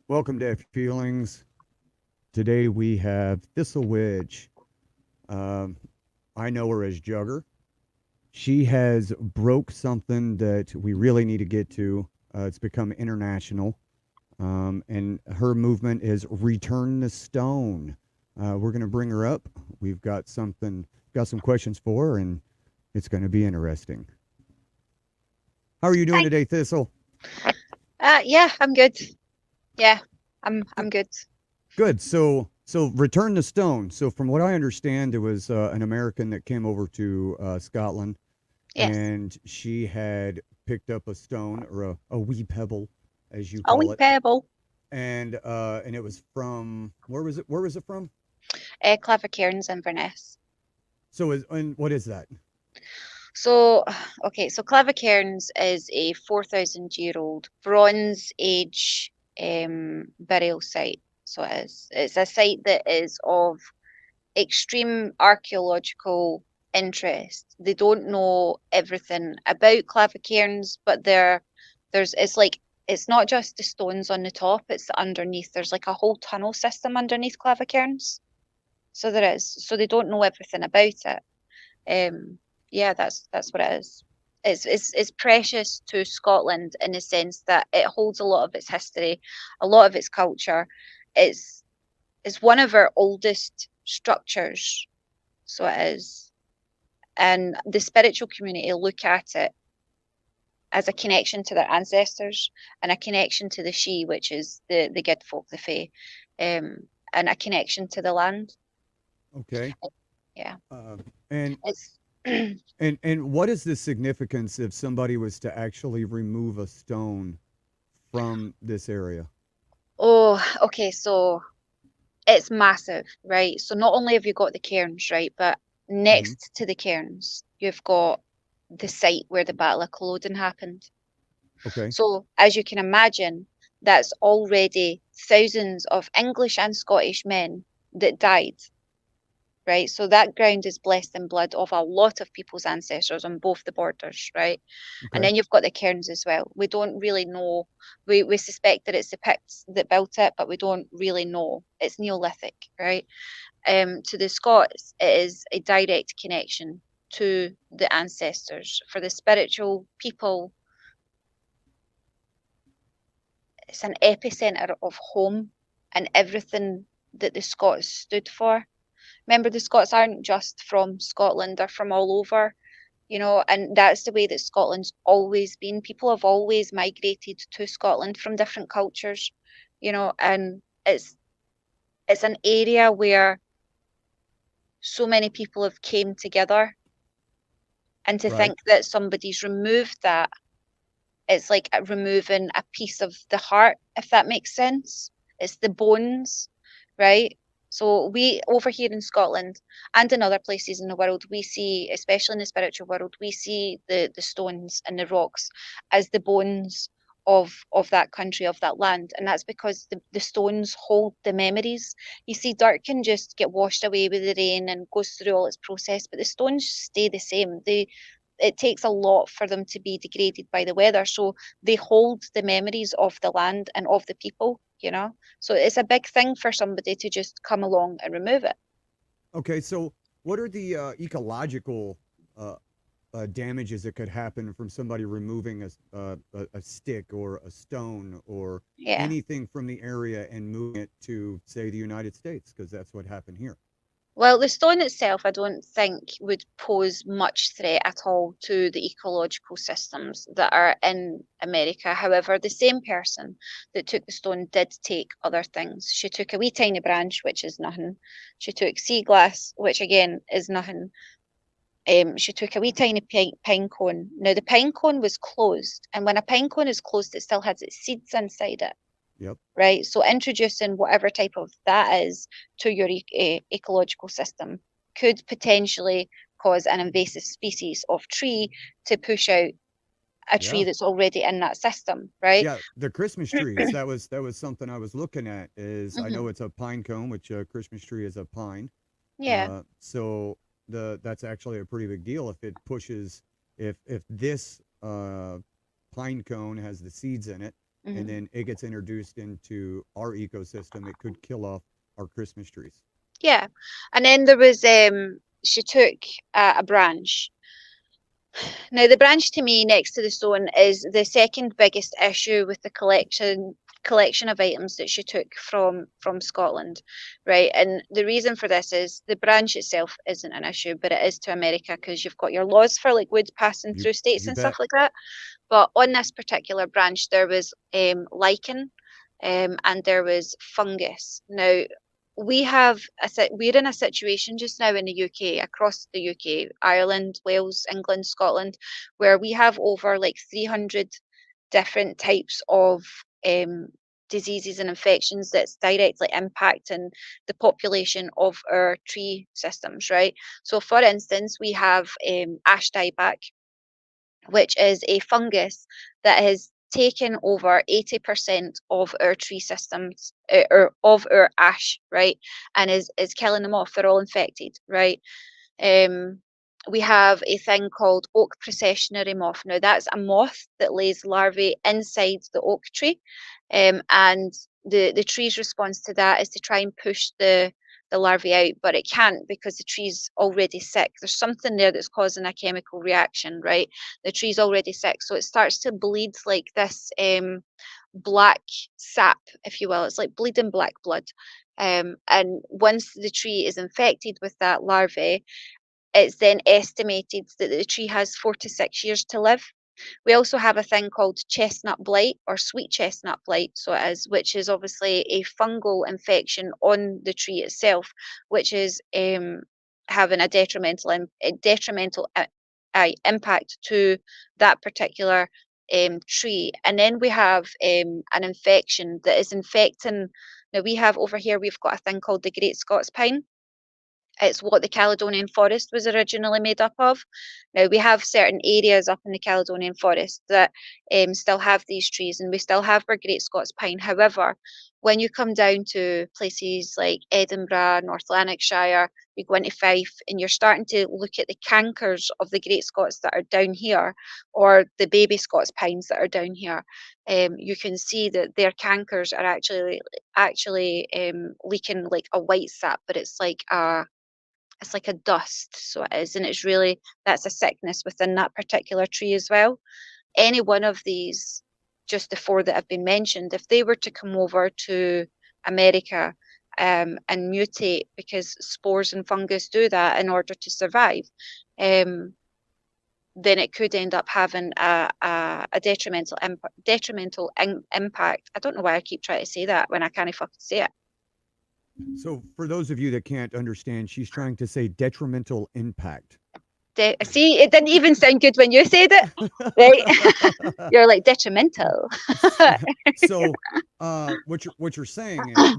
Welcome to Feelings. Today we have Thistle Wedge. Um, I know her as Jugger. She has broke something that we really need to get to. It's become international, and her movement is Return the Stone. We're going to bring her up. We've got some questions for her, and it's going to be interesting. How are you doing Hi. today, Thistle? Yeah, I'm good. Yeah, I'm good. Good. So Return the Stone. So from what I understand, it was an American that came over to Scotland, Yes. and she had picked up a stone or a wee pebble, as you A call wee it, pebble. and it was from where was it? Where was it from? Clever Cairns Inverness. And what is that? So, okay, so Clever Cairns is a 4,000-year-old Bronze Age burial site. So it is. It's a site that is of extreme archaeological interest. They don't know everything about Clever Cairns, but there's it's like it's not just the stones on the top, it's underneath. There's like a whole tunnel system underneath Clever Cairns. So there is. So they don't know everything about it. Um, yeah, that's what it is. It's precious to Scotland in the sense that it holds a lot of its history, a lot of its culture. It's it's one of our oldest structures, so it is. And the spiritual community look at it as a connection to their ancestors and a connection to the She, which is the good folk, the Fae, and a connection to the land. Okay. Yeah, Uh, and it's and what is the significance if somebody was to actually remove a stone from this area? oh, okay, so it's massive, right? So not only have you got the cairns, right, but Hmm. next to the cairns, you've got the site where the Battle of Culloden happened. Okay. So, as you can imagine, that's already thousands of English and Scottish men that died, right? So, that ground is blessed in blood of a lot of people's ancestors on both the borders, right? And Okay. then you've got the cairns as well. We don't really know. We suspect that it's the Picts that built it, but we don't really know. It's Neolithic, right? To the Scots, it is a direct connection to the ancestors. For the spiritual people, it's an epicenter of home and everything that the Scots stood for. Remember, the Scots aren't just from Scotland, they're from all over, and that's the way that Scotland's always been. People have always migrated to Scotland from different cultures, and it's an area where so many people have came together. And to Right. think that somebody's removed that, it's like removing a piece of the heart, if that makes sense. It's the bones, right? So we over here in Scotland and in other places in the world, we see, especially in the spiritual world, we see the stones and the rocks as the bones of that country, of that land. And that's because the stones hold the memories. You see, dirt can just get washed away with the rain and goes through all its process, but the stones stay the same. It takes a lot for them to be degraded by the weather. So they hold the memories of the land and of the people. So it's a big thing for somebody to just come along and remove it. Okay. So what are the ecological uh, damages that could happen from somebody removing a stick or a stone or Yeah. anything from the area and moving it to, say, the United States? Because that's what happened here. Well, the stone itself, I don't think would pose much threat at all to the ecological systems that are in America. However, the same person that took the stone did take other things. She took a wee tiny branch, which is nothing. She took sea glass, which again is nothing. She took a wee tiny pine cone. Now, the pine cone was closed, and when a pine cone is closed, it still has its seeds inside it, Yep. right? So, introducing whatever type of that is to your ecological system could potentially cause an invasive species of tree to push out a tree Yeah. that's already in that system, right? Yeah, the Christmas trees. That was something I was looking at. Is I know Hmm. it's a pine cone, which a Christmas tree is a pine. Yeah. So that's actually a pretty big deal if it pushes if this pine cone has the seeds in it and Hmm. then it gets introduced into our ecosystem, it could kill off our Christmas trees. Yeah. And then there was she took a branch. Now the branch to me next to the stone is the second biggest issue with the collection of items that she took from Scotland, right? And the reason for this is the branch itself isn't an issue, but it is to America because you've got your laws for like wood passing You through states you and bet. stuff like that. But on this particular branch, there was lichen, and there was fungus. Now, we're in a situation just now in the UK, across the UK, Ireland, Wales, England, Scotland, where we have over like 300 different types of um, diseases and infections that's directly impacting the population of our tree systems, right? So, for instance, we have ash dieback, which is a fungus that has taken over 80% of our tree systems, or of our ash, right? And is killing them off. They're all infected, right? Um, we have a thing called oak processionary moth. Now, that's a moth that lays larvae inside the oak tree, and the tree's response to that is to try and push the larvae out, but it can't because the tree's already sick. There's something there that's causing a chemical reaction, right? The tree's already sick, so it starts to bleed like this black sap, if you will. It's like bleeding black blood. And once the tree is infected with that larvae, it's then estimated that the tree has 4 to 6 years to live. We also have a thing called chestnut blight or sweet chestnut blight, so it is, which is obviously a fungal infection on the tree itself, which is having a detrimental impact to that particular tree. And then we have an infection that is infecting. Now we have over here, we've got a thing called the Great Scots pine. It's what the Caledonian Forest was originally made up of. Now, we have certain areas up in the Caledonian Forest that still have these trees, and we still have our Great Scots pine. However, when you come down to places like Edinburgh, North Lanarkshire, you go into Fife, and you're starting to look at the cankers of the Great Scots that are down here, or the baby Scots pines that are down here, you can see that their cankers are actually leaking like a white sap, but it's like a dust, so it is, and it's really that's a sickness within that particular tree as well. Any one of these, just the four that have been mentioned, if they were to come over to America and mutate, because spores and fungus do that in order to survive, um, then it could end up having a detrimental impact. I don't know why I keep trying to say that when I can't fucking say it. So, for those of you that can't understand, she's trying to say detrimental impact. See, it didn't even sound good when you said it, right? You're like detrimental. So, what you're saying is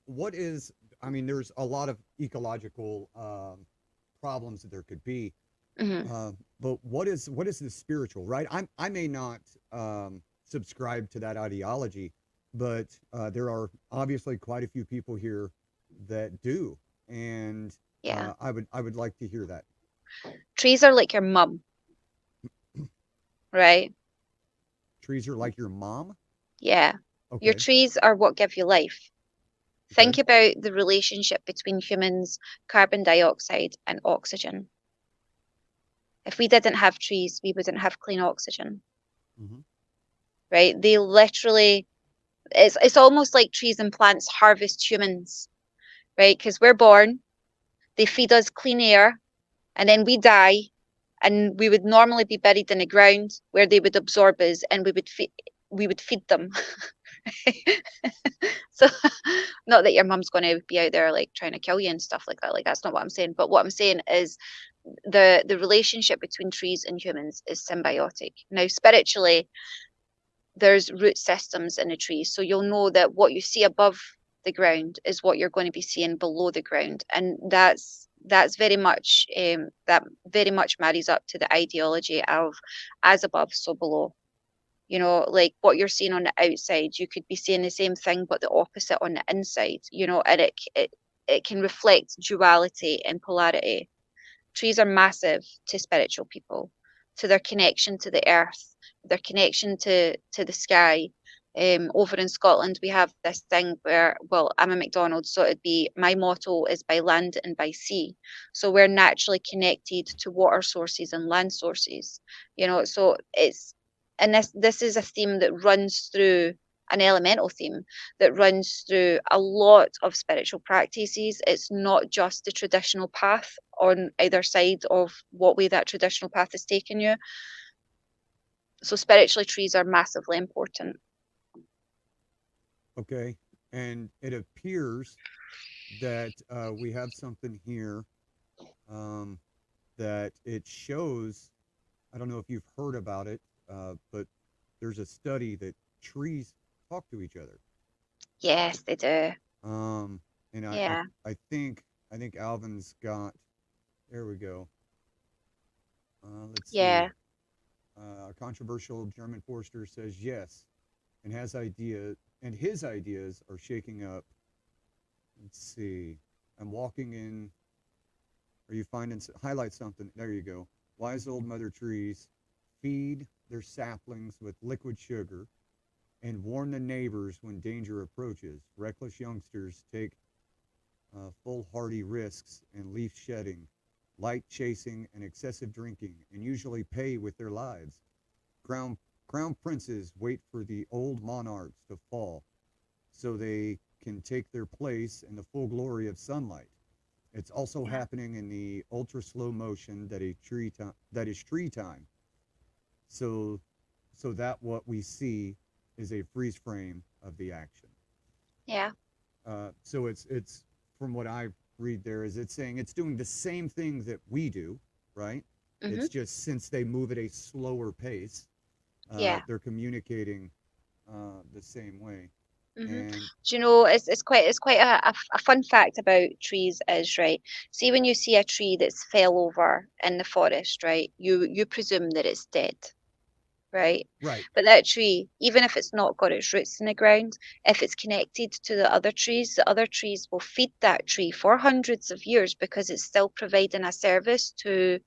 what is? I mean, there's a lot of ecological problems that there could be, Mhm. but what is the spiritual? Right? I may not subscribe to that ideology, but there are obviously quite a few people here that do, and Yeah. I would like to hear that. Trees are like your mum, right? Trees are like your mom. Yeah. Your Okay. trees are what give you life. Okay. Think about the relationship between humans, carbon dioxide, and oxygen. If we didn't have trees, we wouldn't have clean oxygen, Hmm. right? They literally, it's almost like trees and plants harvest humans, right? Because we're born, they feed us clean air, and then we die, and we would normally be buried in the ground where they would absorb us, and we would feed them. So, not that your mum's going to be out there like trying to kill you and stuff like that. Like that's not what I'm saying. But what I'm saying is the relationship between trees and humans is symbiotic. Now, spiritually, there's root systems in the trees, so you'll know that what you see above the ground is what you're going to be seeing below the ground, and that's very much marries up to the ideology of as above, so below. Like what you're seeing on the outside, you could be seeing the same thing but the opposite on the inside. And it can reflect duality and polarity. Trees are massive to spiritual people, to their connection to the earth, their connection to the sky. Over in Scotland, we have this thing where, well, I'm a McDonald's, so it'd be my motto is by land and by sea. So we're naturally connected to water sources and land sources, so and this is a theme that runs through an elemental theme that runs through a lot of spiritual practices. It's not just the traditional path on either side of what way that traditional path has taken you. So spiritually, trees are massively important. Okay. And it appears that we have something here um, that it shows. I don't know if you've heard about it, but there's a study that trees talk to each other. Yes, they do. Um, and Yeah, I think Alvin's got. There we go. Let's see. yeah, A controversial German forester says yes, and his ideas are shaking up. Let's see. I'm walking in. Are you finding highlight something? There you go. Wise old mother trees feed their saplings with liquid sugar and warn the neighbors when danger approaches. Reckless youngsters take foolhardy risks in leaf shedding, light chasing, and excessive drinking, and usually pay with their lives. Crown, crown princes wait for the old monarchs to fall so they can take their place in the full glory of sunlight. It's also yeah, happening in the ultra slow motion that is tree time. So so that what we see is a freeze frame of the action. yeah. So it's from what I read there is it's saying it's doing the same thing that we do, right? Hmm. It's just since they move at a slower pace, Yeah. they're communicating the same way. Hmm. And Do you know, it's quite a fun fact about trees is, right? See, when you see a tree that's fell over in the forest, right? You presume that it's dead, right? right, But that tree, even if it's not got its roots in the ground, if it's connected to the other trees will feed that tree for hundreds of years because it's still providing a service to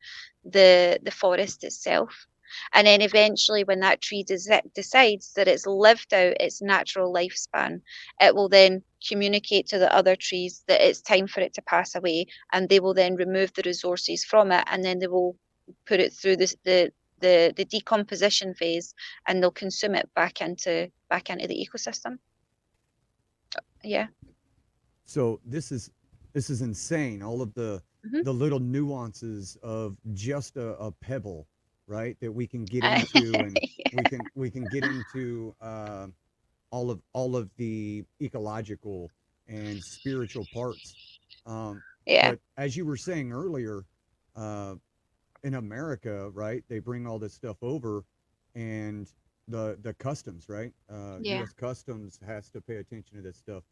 the forest itself. And then eventually, when that tree decides that it's lived out its natural lifespan, it will then communicate to the other trees that it's time for it to pass away, and they will then remove the resources from it, and then they will put it through the decomposition phase, and they'll consume it back into the ecosystem. Yeah. so this is insane. All of Hmm. the little nuances of just a pebble, right? That we can get into, and we can get into all of the ecological and spiritual parts. Um, Yeah. but as you were saying earlier, uh, in America, right, they bring all this stuff over, and the customs, right? Yeah. U.S. Customs has to pay attention to this stuff.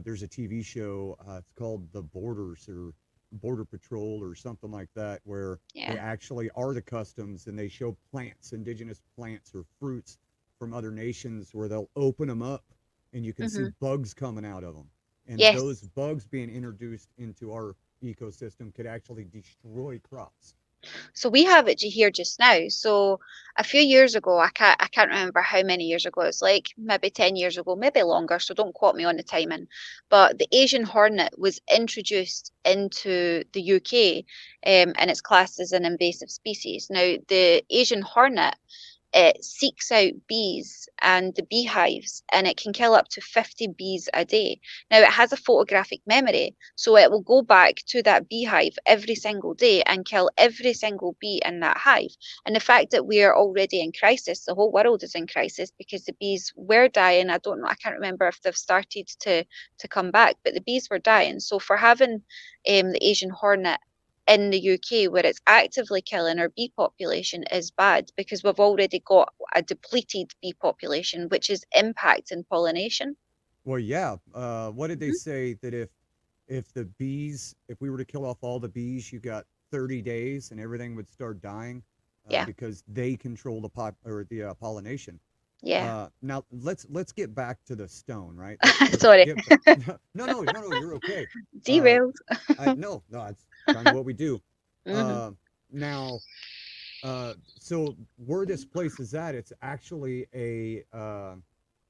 There's a TV show. It's called The Borders or Border Patrol or something like that, where they Yeah. actually are the customs and they show plants, indigenous plants or fruits from other nations, where they'll open them up and you can see Hmm. bugs coming out of them. And those Yes. bugs being introduced into our ecosystem could actually destroy crops. So we have it here just now. So a few years ago, I can't remember how many years ago. It's like maybe 10 years ago, maybe longer. So don't quote me on the timing. But the Asian hornet was introduced into the UK, and it's classed as an invasive species. Now, the Asian hornet, it seeks out bees and the beehives, and it can kill up to 50 bees a day. Now, it has a photographic memory, so it will go back to that beehive every single day and kill every single bee in that hive. And the fact that we are already in crisis, the whole world is in crisis because the bees were dying. I don't know, I can't remember if they've started to come back, but the bees were dying. So for having the Asian hornet in the UK where it's actively killing our bee population is bad because we've already got a depleted bee population, which is impacting pollination. Well, yeah. What did they Mhm. say that if the bees, if we were to kill off all the bees, you got 30 days and everything would start dying Yeah, because they control the pop or the pollination. yeah. Now let's get back to the stone, right? Let's Sorry, get no, you're okay. Uh, derailed. no, it's kind of what we do. Hmm. Uh, now, so where this place is at, it's actually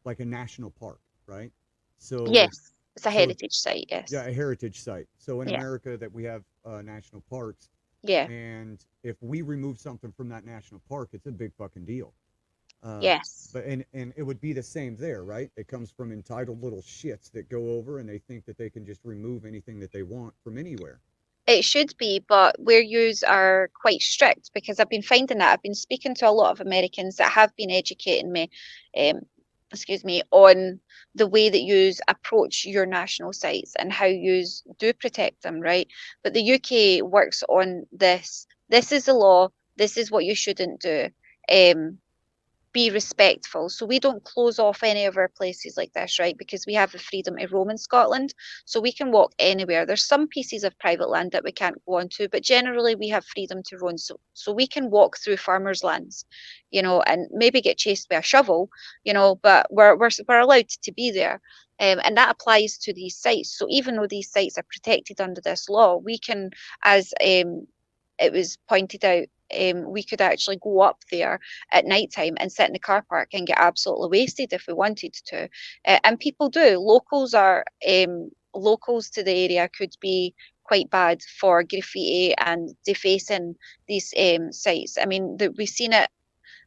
like a national park, right? So Yes, it's a so heritage site. yeah, Yes. a heritage site. So in Yeah. America, that we have national parks, Yeah. and if we remove something from that national park, it's a big fucking deal. Uh, Yes. but and it would be the same there, right? It comes from entitled little shits that go over and they think that they can just remove anything that they want from anywhere. It should be, but where yous are quite strict because I've been finding that I've been speaking to a lot of Americans that have been educating me, um, excuse me, on the way that yous approach your national sites and how yous do protect them, right? But the UK works on this. This is the law. This is what you shouldn't do. Um, be respectful. So we don't close off any of our places like this, right? Because we have the freedom to roam in Scotland. So we can walk anywhere. There's some pieces of private land that we can't go onto, but generally we have freedom to roam. So we can walk through farmers' lands, and maybe get chased by a shovel, but we're allowed to be there. And that applies to these sites. So even though these sites are protected under this law, we can, as it was pointed out, we could actually go up there at night time and sit in the car park and get absolutely wasted if we wanted to. And people do. Locals to the area could be quite bad for graffiti and defacing these sites. I mean, we've seen it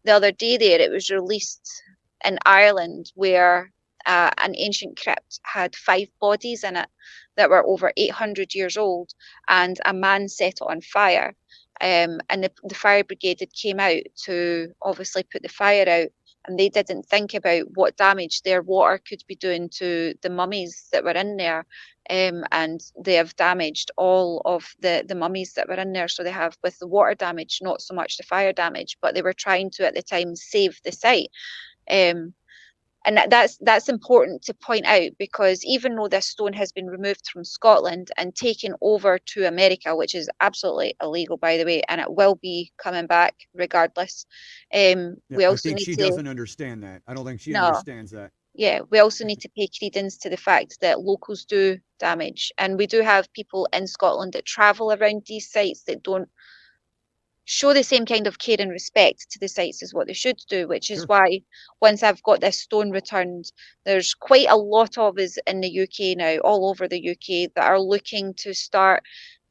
the other day there. It was released in Ireland where an ancient crypt had 5 bodies in it that were over 800 years old, and a man set it on fire. And the fire brigade had came out to obviously put the fire out, and they didn't think about what damage their water could be doing to the mummies that were in there. And they have damaged all of the mummies that were in there. So they have, with the water damage, not so much the fire damage, but they were trying to at the time save the site. Um, and that's important to point out, because even though this stone has been removed from Scotland and taken over to America, which is absolutely illegal, by the way, and it will be coming back regardless, Yeah, we I also think need she to doesn't understand that. I don't think she no, understands that. yeah, we also need to pay credence to the fact that locals do damage, and we do have people in Scotland that travel around these sites that don't show the same kind of care and respect to the sites as what they should do, which is Sure. why once I've got this stone returned, there's quite a lot of us in the UK now, all over the UK, that are looking to start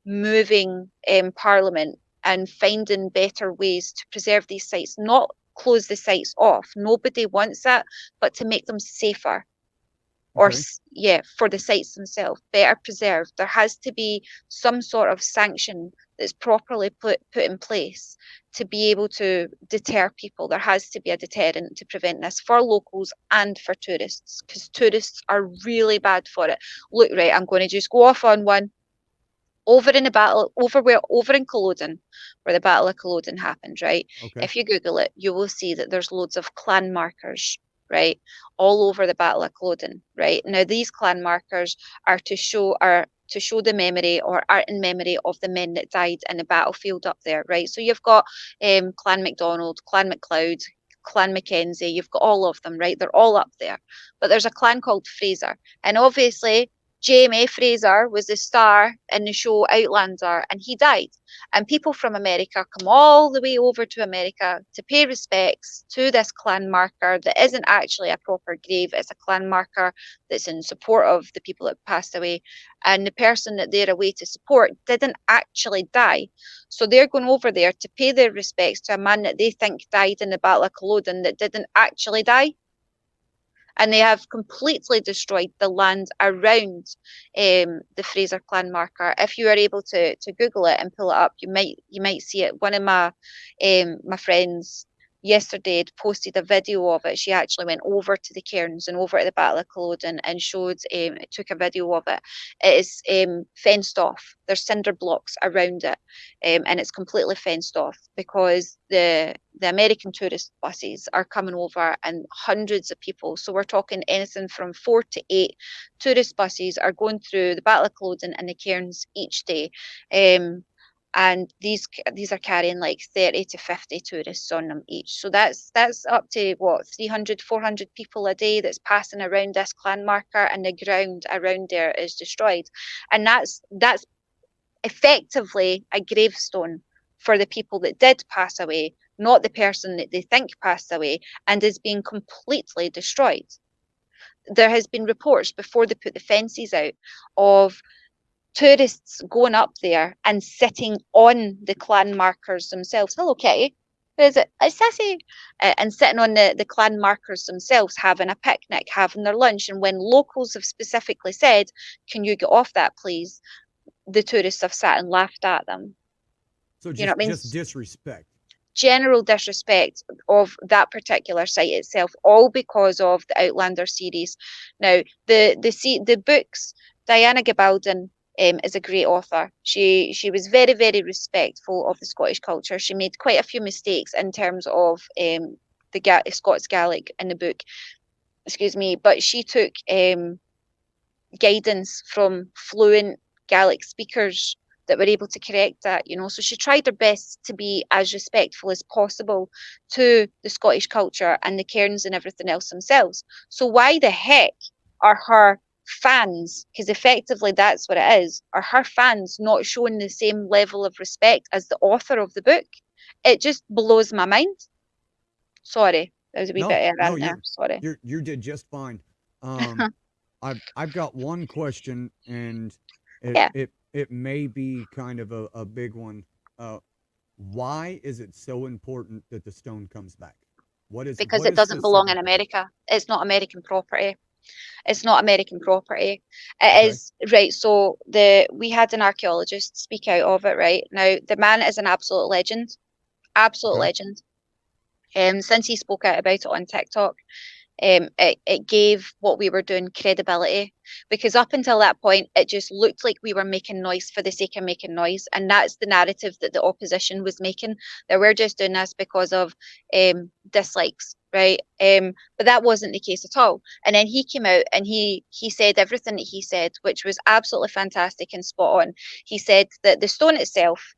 moving Parliament and finding better ways to preserve these sites, not close the sites off. Nobody wants that, but to make them safer, or Okay. yeah, for the sites themselves, better preserved. There has to be some sort of sanction that's properly put in place to be able to deter people. There has to be a deterrent to prevent this for locals and for tourists, because tourists are really bad for it. Look, right, I'm going to just go off on one. Over in Culloden, where the Battle of Culloden happened, right? Okay. If you Google it, you will see that there's loads of clan markers, right, all over the Battle of Culloden, right? Now these clan markers are to show the memory, or art in memory of the men that died in the battlefield up there, right? So you've got Clan MacDonald, Clan MacLeod, Clan Mackenzie, you've got all of them, right? They're all up there. But there's a clan called Fraser. And obviously Jamie Fraser was the star in the show Outlander, and he died. And people from America come all the way over to America to pay respects to this clan marker that isn't actually a proper grave. It's a clan marker that's in support of the people that passed away. And the person that they're away to support didn't actually die. So they're going over there to pay their respects to a man that they think died in the Battle of Culloden that didn't actually die, and they have completely destroyed the land around the Fraser clan marker. If you are able to Google it and pull it up, you might see it. One of my friends yesterday had posted a video of it. She actually went over to the cairns and over to the Battle of Culloden and took a video of it. It is fenced off. There's cinder blocks around it, and it's completely fenced off because the American tourist buses are coming over, and hundreds of people. So we're talking anything from 4 to 8 tourist buses are going through the Battle of Culloden and the cairns each day. And these are carrying like 30 to 50 tourists on them each. So that's up to what, 300, 400 people a day that's passing around this clan marker, and the ground around there is destroyed. And that's effectively a gravestone for the people that did pass away, not the person that they think passed away, and is being completely destroyed. there has been reports before they put the fences out of tourists going up there and sitting on the clan markers themselves. Hello, Kitty. Who is it? It's Sassy. And sitting on the clan markers themselves, having a picnic, having their lunch. And when locals have specifically said, "Can you get off that, please?" the tourists have sat and laughed at them. So You know what I mean? just disrespect. General disrespect of that particular site itself, all because of the Outlander series. Now, the books, Diana Gabaldon is a great author. She was very, very respectful of the Scottish culture. She made quite a few mistakes in terms of the Scots Gaelic in the book. Excuse me, but she took guidance from fluent Gaelic speakers that were able to correct that, you know. So she tried her best to be as respectful as possible to the Scottish culture and the cairns and everything else themselves. So why the heck are her fans, because effectively that's what it is, are her fans not showing the same level of respect as the author of the book? It just blows my mind. Sorry, that was a wee No, bit of a no, rant there. Sorry. you did just fine. Um, I've got one question, and Yeah, it may be kind of a big one. Uh, why is it so important that the stone comes back? because What it is doesn't the belong in significance? America. It's not American property. It's not American property. It Okay, is right. So the we had an archaeologist speak out of it. Right now, the man is an absolute okay. legend. Since he spoke out about it on TikTok, it gave what we were doing credibility, because up until that point it just looked like we were making noise for the sake of making noise, and that's the narrative that the opposition was making, that we're just doing this because of dislikes, right? But that wasn't the case at all. And then he came out and he said everything that he said, which was absolutely fantastic and spot on. He said that the stone itself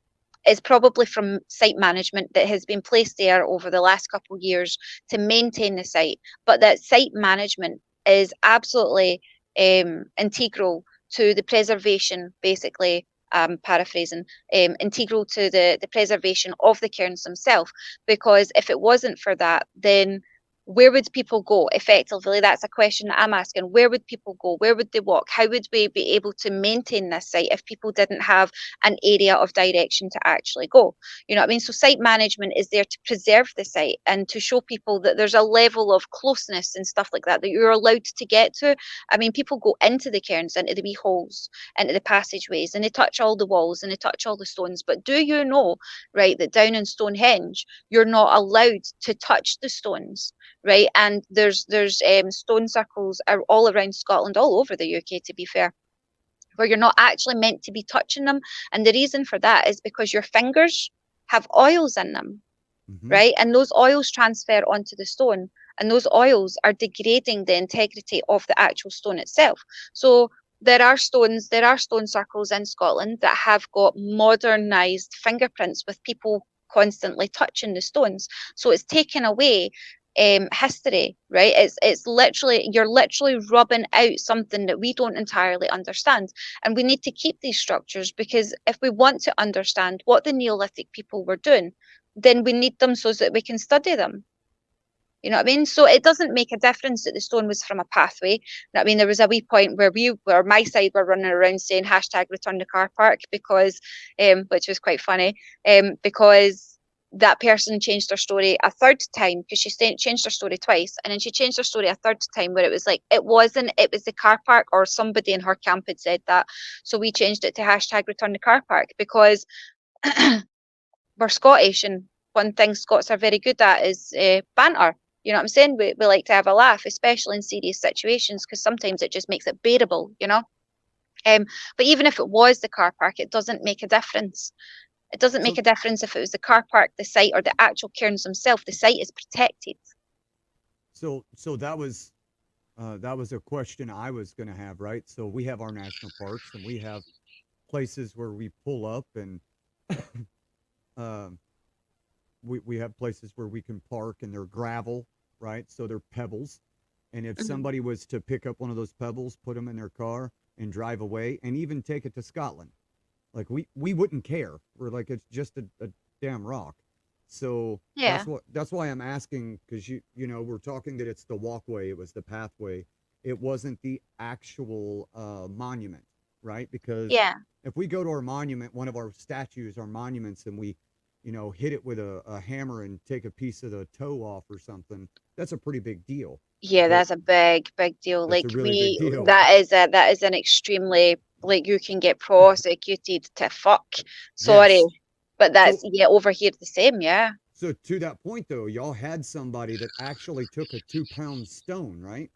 is probably from site management that has been placed there over the last couple of years to maintain the site, but that site management is absolutely integral to the preservation, basically, paraphrasing, integral to the preservation of the cairns themselves. Because if it wasn't for that, then where would people go? Effectively, that's a question that I'm asking. Where would people go? Where would they walk? How would we be able to maintain this site if people didn't have an area of direction to actually go? You know what I mean? So site management is there to preserve the site and to show people that there's a level of closeness and stuff like that that you're allowed to get to. I mean, people go into the cairns, into the wee holes, into the passageways, and they touch all the walls and they touch all the stones. But do you know, right, that down in Stonehenge, you're not allowed to touch the stones, right? And there's stone circles are all around Scotland, all over the UK, to be fair, where you're not actually meant to be touching them. And the reason for that is because your fingers have oils in them, Mm-hmm. right? And those oils transfer onto the stone, and those oils are degrading the integrity of the actual stone itself. So there are stone circles in Scotland that have got modernized fingerprints with people constantly touching the stones. So it's taken away history, right? It's literally, you're literally rubbing out something that we don't entirely understand. And we need to keep these structures, because if we want to understand what the Neolithic people were doing, then we need them so that we can study them. You know what I mean? So it doesn't make a difference that the stone was from a pathway. You know what I mean? There was a wee point where my side were running around saying hashtag return the car park, because, which was quite funny, because that person changed her story a third time, because she changed her story twice, and then she changed her story a third time where it was like it wasn't, it was the car park, or somebody in her camp had said that. So we changed it to hashtag return the car park, because we're Scottish, and one thing Scots are very good at is banter. You know what I'm saying? We like to have a laugh, especially in serious situations, because sometimes it just makes it bearable, you know? Um, but even if it was the car park, it doesn't make a difference. It doesn't make So a difference if it was the car park, the site, or the actual cairns themselves. The site is protected. so that was a question I was going to have, right? So we have our national parks, and we have places where we pull up, and um, we have places where we can park, and they're gravel, right? So they're pebbles. And if Mhm. somebody was to pick up one of those pebbles, put them in their car, and drive away, and even take it to Scotland, like we wouldn't care. We're like, it's just a damn rock. So Yeah. that's why I'm asking, because you know we're talking that it's the walkway, it was the pathway. it wasn't the actual monument, right? Because Yeah. if we go to our monument, one of our statues, our monuments, and we, hit it with a hammer and take a piece of the toe off or something, that's a pretty big deal. Yeah, But that's a big, big deal. that's a Like really big deal. that is an extremely, like, you can get prosecuted to fuck. Sorry. Yes. But that's, So yeah, over here the same, yeah. so to that point though, y'all had somebody that actually took a 2 pound stone, right?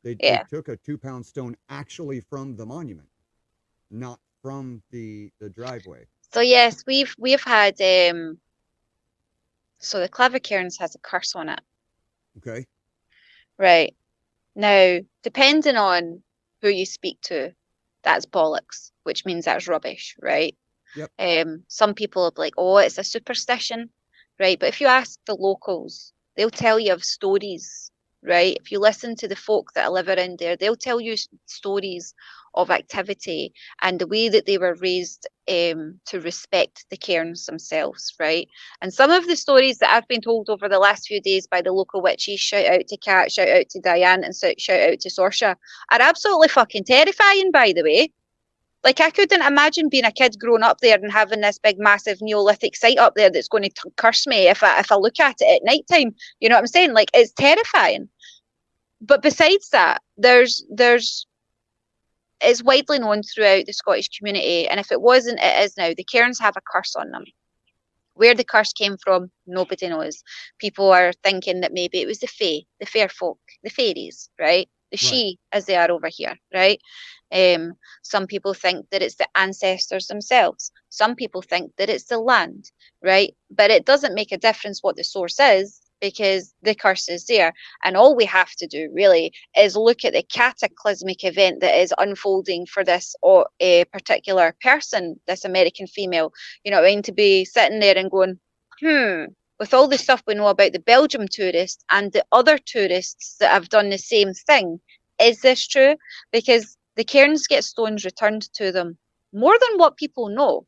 They Yeah. took a 2 pound stone actually from the monument, not from the driveway. So yes, we've had so the Clavicairns has a curse on it. Okay. Right. Now, depending on who you speak to, that's bollocks, which means that's rubbish, right? Yep. Some people are like, oh, it's a superstition, right? But if you ask the locals, they'll tell you of stories, right? If you listen to the folk that live around there, they'll tell you stories of activity and the way that they were raised to respect the cairns themselves, right? And some of the stories that I've been told over the last few days by the local witches, shout out to Kat, shout out to Diane, and shout out to Sorsha, are absolutely fucking terrifying, by the way. Like, I couldn't imagine being a kid growing up there and having this big, massive Neolithic site up there that's going to curse me if I look at it at night time. You know what I'm saying? Like, it's terrifying. But besides that, there's it's widely known throughout the Scottish community, and if it wasn't, it is now. The cairns have a curse on them. Where the curse came from, nobody knows. People are thinking that maybe it was the fae, the fair folk, the fairies, right? The Right. she, as they are over here, right? Some people think that it's the ancestors themselves. Some people think that it's the land, right? But it doesn't make a difference what the source is because the curse is there. And all we have to do really is look at the cataclysmic event that is unfolding for this particular person, this American female, you know what I mean, to be sitting there and going, with all the stuff we know about the Belgium tourists and the other tourists that have done the same thing, is this true? Because the cairns get stones returned to them more than what people know.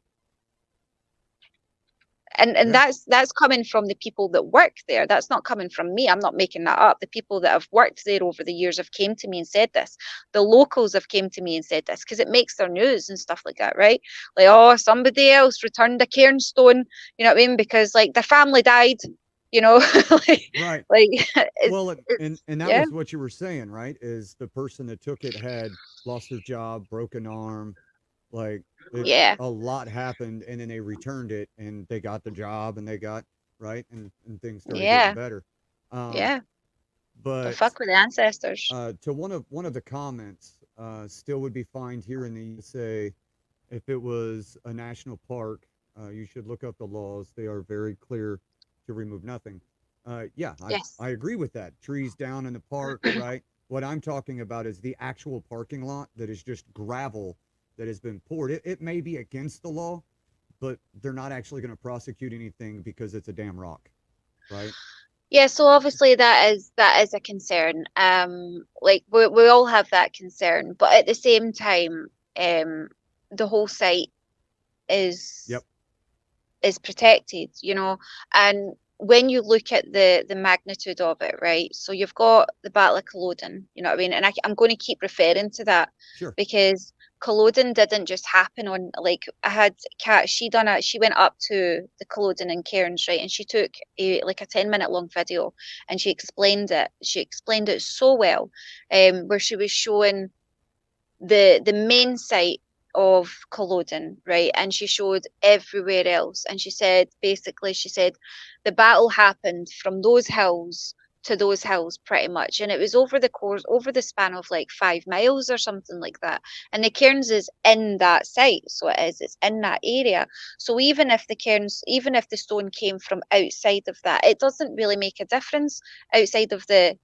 And Yeah. that's coming from the people that work there. That's not coming from me. I'm not making that up. The people that have worked there over the years have came to me and said this. The locals have came to me and said this because it makes their news and stuff like that, right? Like, oh, somebody else returned a cairn stone, you know what I mean? Because like their family died, you know, like, Right. like Well, and that yeah, was what you were saying, right? Is the person that took it had lost their job, broken arm, like it, yeah, a lot happened, and then they returned it, and they got the job, and they got right, and things started getting yeah, better. Um, yeah. The but fuck with the ancestors. to one of the comments, still would be fined here in the USA if it was a national park. You should look up the laws; they are very clear to remove nothing. Yeah, Yes. I agree with that. Trees down in the park, right? What I'm talking about is the actual parking lot that is just gravel that has been poured. It may be against the law, but they're not actually going to prosecute anything because it's a damn rock, right? Yeah, so obviously that is a concern. Like we all have that concern, but at the same time, the whole site is Yep. is protected, you know. And when you look at the magnitude of it, right? So you've got the Battle of Culloden, you know what I mean? And I'm going to keep referring to that Sure. because Culloden didn't just happen on, like, I had Kat, she went up to the Culloden in Cairns, right? And she took a 10-minute long video and she explained it. She explained it so well, where she was showing the main site of Culloden, right? And she showed everywhere else. And she said, basically, she said the battle happened from those hills to those hills pretty much. And it was over the span of like 5 miles or something like that. And the cairns is in that site. So it's in that area. So even if the stone came from outside of that, it doesn't really make a difference outside of the,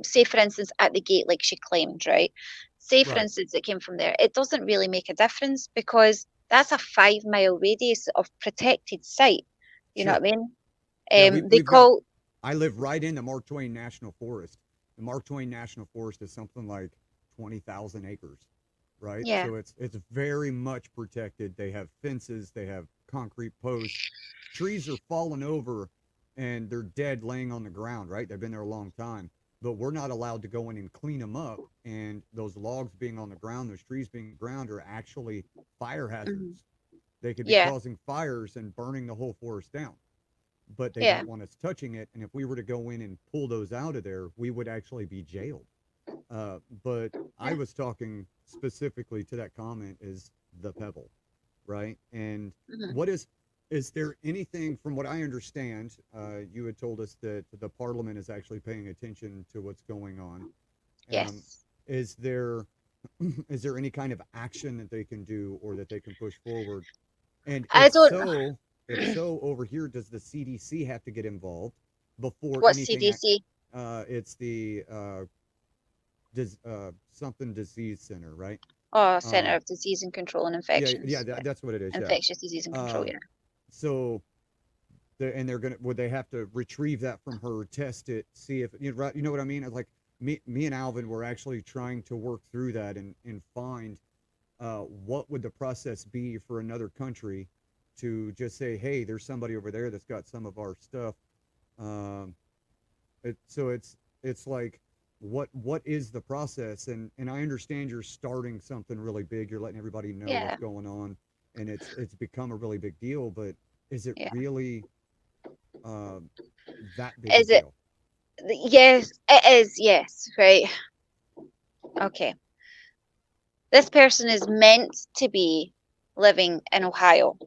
say for instance at the gate like she claimed, right? Say for Right. instance it came from there, it doesn't really make a difference because that's a 5 mile radius of protected site. You know Sure. what I mean? Yeah, They we've got. call, I live right in the Mark Twain National Forest. The Mark Twain National Forest is something like 20,000 acres, right? yeah, So it's very much protected. They have fences, they have concrete posts. Trees are falling over and they're dead laying on the ground, right? They've been there a long time. but we're not allowed to go in and clean them up. And those logs being on the ground, those trees being on the ground, are actually fire Mhm. hazards. They could be Yeah. causing fires and burning the whole forest down. But they Yeah. don't want us touching it. And if we were to go in and pull those out of there, we would actually be jailed. But I Yeah. was talking specifically to that comment is the pebble, right? And Mhm. what is there anything from what I understand? You had told us that the Parliament is actually paying attention to what's going on. Um, Yes. is there is there any kind of action that they can do or that they can push forward? And I don't. if so, over here, does the CDC have to get involved before What's anything? CDC? It's the something disease center, right? Oh, Center Um, of Disease and Control and yeah, Infections. Yeah. that's what it is. Yeah. Infectious Disease and Control. Um, Yeah. so they're gonna would they have to retrieve that from her, test it, see if you know what I mean? Like me and Alvin were actually trying to work through that and find what would the process be for another country to just say, hey, there's somebody over there that's got some of our stuff. Um, so it's like what is the process? And I understand you're starting something really big. You're letting everybody know what's Yeah. going on, and it's become a really big deal. But is it Yeah. really uh, that big a Is it? deal? Yes, it is. Yes. Right. Okay. This person is meant to be living in Ohio.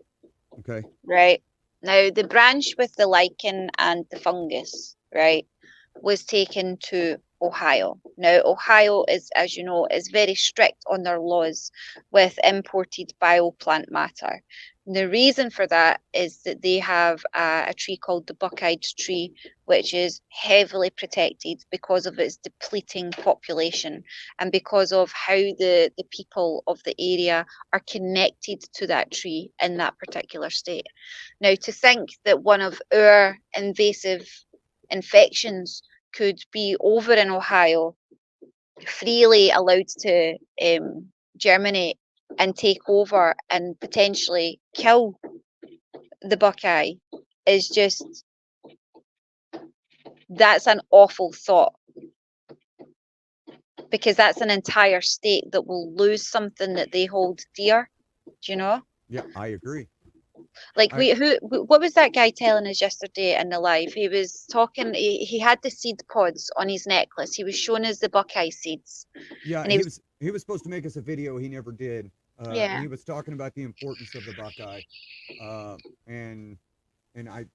Okay. Right. Now, the branch with the lichen and the fungus, right, was taken to Ohio. Now, Ohio is, as you know, is very strict on their laws with imported bioplant matter. The reason for that is that they have a tree called the buckeye tree, which is heavily protected because of its depleting population and because of how the people of the area are connected to that tree in that particular state. Now, to think that one of our invasive infections could be over in Ohio, freely allowed to germinate and take over and potentially kill the buckeye, is just, that's an awful thought, because that's an entire state that will lose something that they hold dear. Do you know? Yeah, I agree. Like, I what was that guy telling us yesterday in the live? He was talking. He had the seed pods on his necklace. He was showing us the buckeye seeds, Yeah, and he was, he was supposed to make us a video. He never did. And yeah, he was talking about the importance of the Buckeye. Uh, and and I,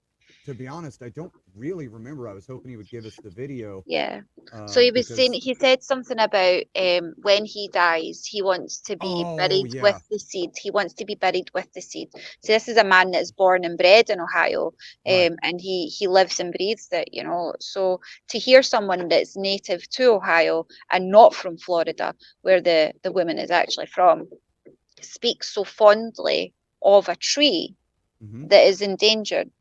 to be honest, I don't really remember. I was hoping he would give us the video yeah. So he was saying, because he said something about when he dies, he wants to be oh buried with yeah, the seed. He wants to be buried with the seed. So this is a man that's born and bred in Ohio, right. and he lives and breathes it. You know, so to hear someone that's native to Ohio and not from Florida, where the woman is actually from, speak so fondly of a tree Mm-hmm. that is endangered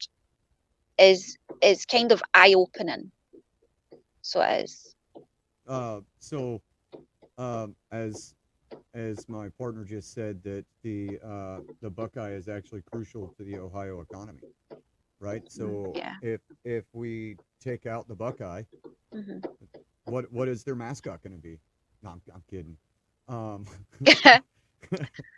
is kind of eye opening. So it is. So as my partner just said, that the Buckeye is actually crucial to the Ohio economy, right? So Yeah. if we take out the Buckeye, Hmm. what is their mascot going to be? No, I'm kidding. Um,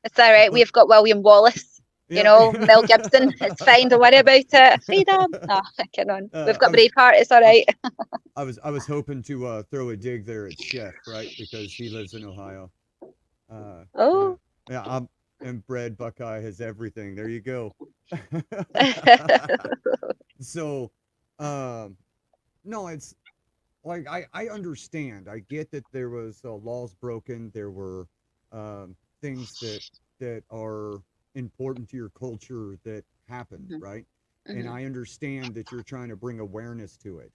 It's all right. but We've got William Wallace, you yeah, know, Mel Gibson. It's fine. Don't worry about it. Freedom. No, come on. We've I got was Braveheart. It's all I, right. I was hoping to throw a dig there at Chef, right? Because he lives in Ohio. Yeah, Oh. yeah. I'm and bred Buckeye has everything. There you go. So, um, no, it's like I understand. I get that there was laws broken. There were things that are important to your culture that happened, Mhm, right? And mhm. I understand that you're trying to bring awareness to it.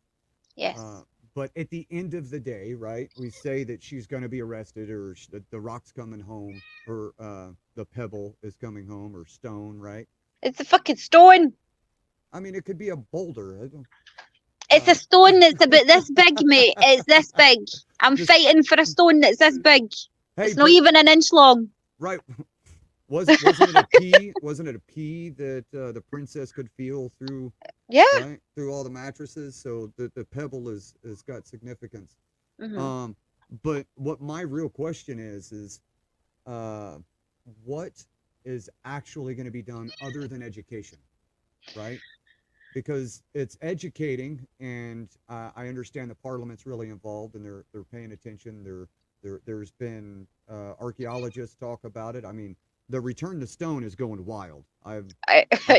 Uh, Yes. but at the end of the day, right? We say that she's going to be arrested, or the rock's coming home, or the pebble is coming home, or stone, right? It's a fucking stone. I mean, it could be a boulder. I don't, It's a stone that's about this big, mate. It's this big. I'm just fighting for a stone that's this big. hey, It's not but even an inch long. right, wasn't it a pea? Wasn't it a pea that the princess could feel through, Yeah. right, through all the mattresses? So the pebble is got significance. Hmm. Um, but what my real question is uh, what is actually going to be done other than education, right? Because it's educating, and I understand the parliament's really involved and they're paying attention. There's been archaeologists talk about it. I mean, the return to stone is going wild. I